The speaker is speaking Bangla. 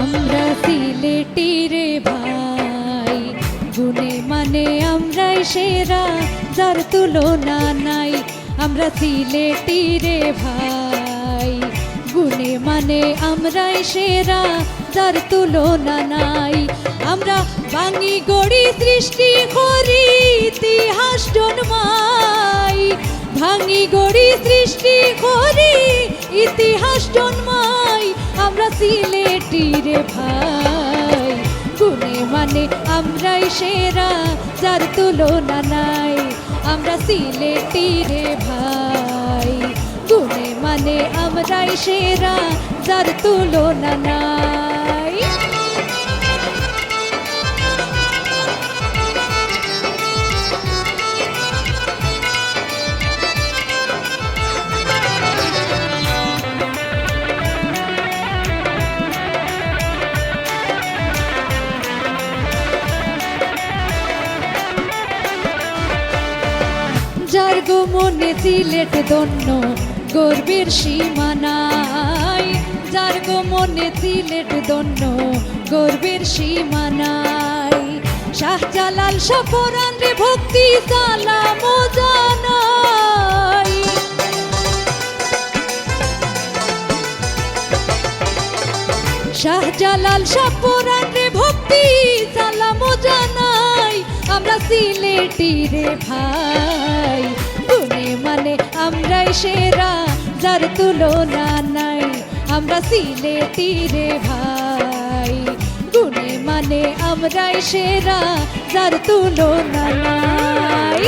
আমরা সিলেটি রে ভাই, গুণে মানে আমরাই সেরা, যার তুলনা নাই। আমরা সিলেটি রে ভাই, গুণে মানে আমরাই সেরা, যার তুলনা নাই। আমরা ভাঙি গড়ি সৃষ্টি করি, ইতিহাস জন্মাই। ভাঙি গড়ি সৃষ্টি করি, ইতিহাস জন্মাই। আমরা সিলেটি রে ভাই, গুণে মানে আমরাই সেরা, যার তুলনা নাই। আমরা সিলেটি রে ভাই, গুণে মানে আমরাই সেরা, যার তুলনা নাই। যার গো মনে সিলেট ধন্য, গর্বের সীমানাই। যার গো মনে সিলেট ধন্য, গর্বের সীমানাই। শাহজালাল সফরান রে ভক্তি সালাম জানাই। শাহজালাল সফরান রে ভক্তি সালাম জানাই। আমরা সিলেটি রে ভাই, গুণে মানে আমরাই সেরা, যার তুলনা নাই। আমরা সিলেটি রে ভাই, গুণে মানে আমরাই সেরা, যার তুলনা নাই।